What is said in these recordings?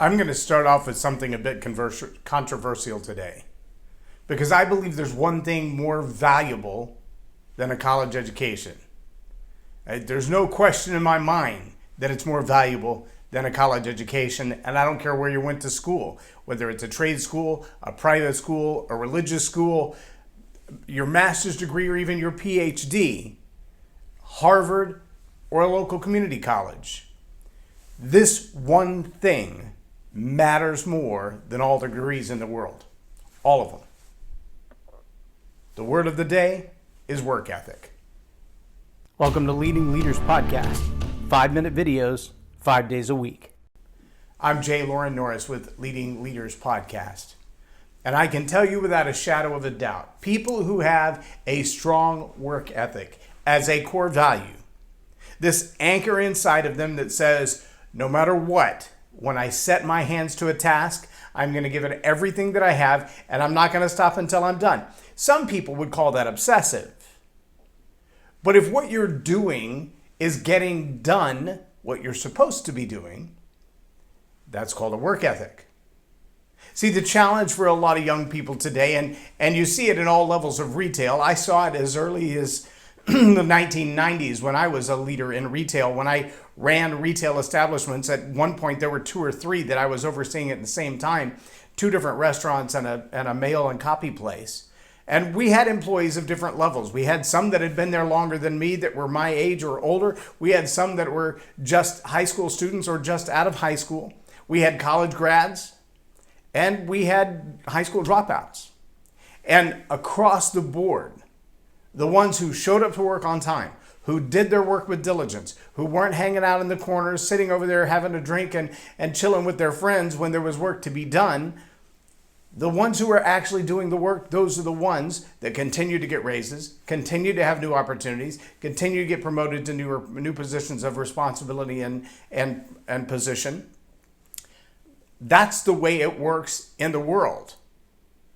I'm going to start off with something a bit controversial today, because I believe there's one thing more valuable than a college education. There's no question in my mind that it's more valuable than a college education, and I don't care where you went to school, whether it's a trade school, a private school, a religious school, your master's degree, or even your PhD, Harvard, or a local community college. This one thing matters more than all the degrees in the world. All of them. The word of the day is work ethic. Welcome to Leading Leaders Podcast. 5-minute videos, 5 days a week. I'm J Loren Norris with Leading Leaders Podcast. And I can tell you without a shadow of a doubt, people who have a strong work ethic as a core value, this anchor inside of them that says, no matter what, when I set my hands to a task, I'm going to give it everything that I have, and I'm not going to stop until I'm done. Some people would call that obsessive. But if what you're doing is getting done what you're supposed to be doing, that's called a work ethic. See, the challenge for a lot of young people today, and you see it in all levels of retail. I saw it as early as the 1990s when I was a leader in retail. When I ran retail establishments, at one point there were 2 or 3 that I was overseeing at the same time, 2 different restaurants and a mail and copy place. And we had employees of different levels. We had some that had been there longer than me that were my age or older. We had some that were just high school students or just out of high school. We had college grads and we had high school dropouts. And across the board, the ones who showed up to work on time, who did their work with diligence, who weren't hanging out in the corners, sitting over there having a drink and chilling with their friends when there was work to be done, the ones who were actually doing the work, those are the ones that continue to get raises, continue to have new opportunities, continue to get promoted to new positions of responsibility and position. That's the way it works in the world.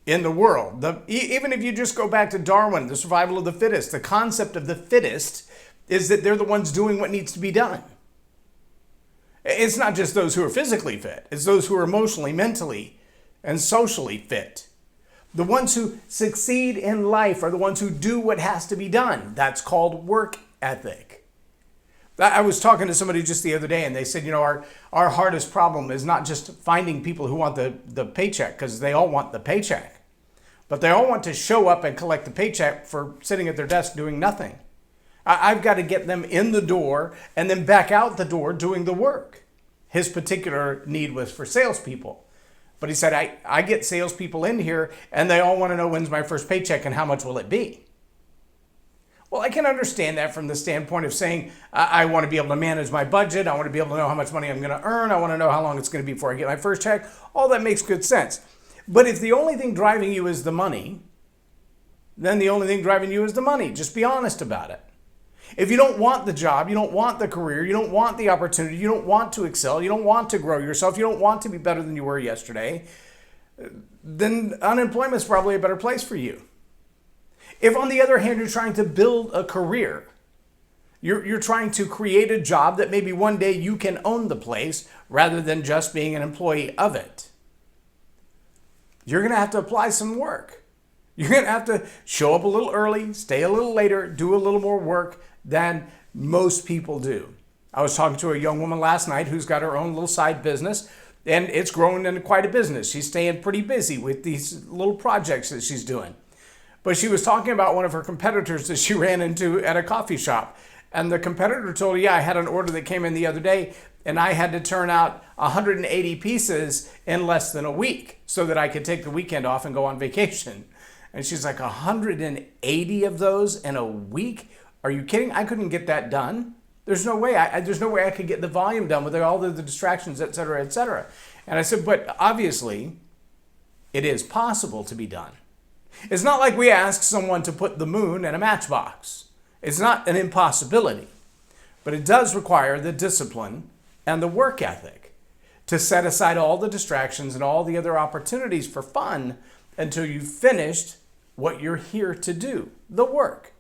Even if you just go back to Darwin, the survival of the fittest, the concept of the fittest is that they're the ones doing what needs to be done. It's not just those who are physically fit. It's those who are emotionally, mentally, and socially fit. The ones who succeed in life are the ones who do what has to be done. That's called work ethic. I was talking to somebody just the other day and they said, our hardest problem is not just finding people who want the paycheck, because they all want the paycheck. But they all want to show up and collect the paycheck for sitting at their desk doing nothing. I've got to get them in the door and then back out the door doing the work. His particular need was for salespeople. But he said, I get salespeople in here and they all want to know when's my first paycheck and how much will it be. Well, I can understand that from the standpoint of saying, I want to be able to manage my budget. I want to be able to know how much money I'm going to earn. I want to know how long it's going to be before I get my first check. All that makes good sense. But if the only thing driving you is the money, then the only thing driving you is the money. Just be honest about it. If you don't want the job, you don't want the career, you don't want the opportunity, you don't want to excel, you don't want to grow yourself, you don't want to be better than you were yesterday, then unemployment is probably a better place for you. If, on the other hand, you're trying to build a career, you're trying to create a job that maybe one day you can own the place rather than just being an employee of it, you're going to have to apply some work. You're going to have to show up a little early, stay a little later, do a little more work than most people do. I was talking to a young woman last night who's got her own little side business, and it's growing into quite a business. She's staying pretty busy with these little projects that she's doing. But she was talking about one of her competitors that she ran into at a coffee shop. And the competitor told her, I had an order that came in the other day and I had to turn out 180 pieces in less than a week so that I could take the weekend off and go on vacation. And she's like, 180 of those in a week? Are you kidding? I couldn't get that done. There's no way. There's no way I could get the volume done with all the distractions, et cetera, et cetera. And I said, but obviously it is possible to be done. It's not like we ask someone to put the moon in a matchbox. It's not an impossibility, but it does require the discipline and the work ethic to set aside all the distractions and all the other opportunities for fun until you've finished what you're here to do, the work.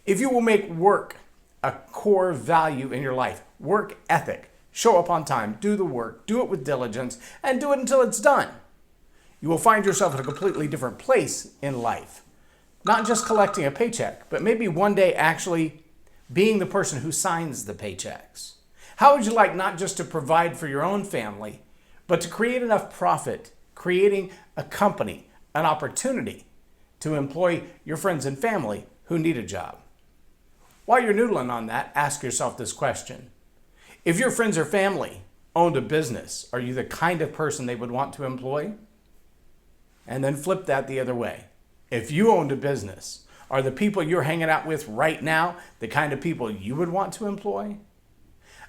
If you will make work a core value in your life, work ethic, Show up on time, do the work, do it with diligence, and do it until it's done. You will find yourself in a completely different place in life. Not just collecting a paycheck, but maybe one day actually being the person who signs the paychecks. How would you like not just to provide for your own family, but to create enough profit, creating a company, an opportunity to employ your friends and family who need a job? While you're noodling on that, ask yourself this question. If your friends or family owned a business, are you the kind of person they would want to employ? And then flip that the other way. If you owned a business, are the people you're hanging out with right now the kind of people you would want to employ?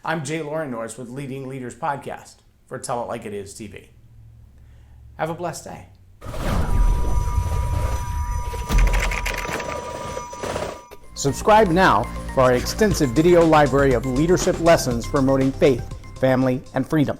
I'm J Loren Norris with Leading Leaders Podcast for Tell It Like It Is TV. Have a blessed day. Subscribe now for our extensive video library of leadership lessons promoting faith, family, and freedom.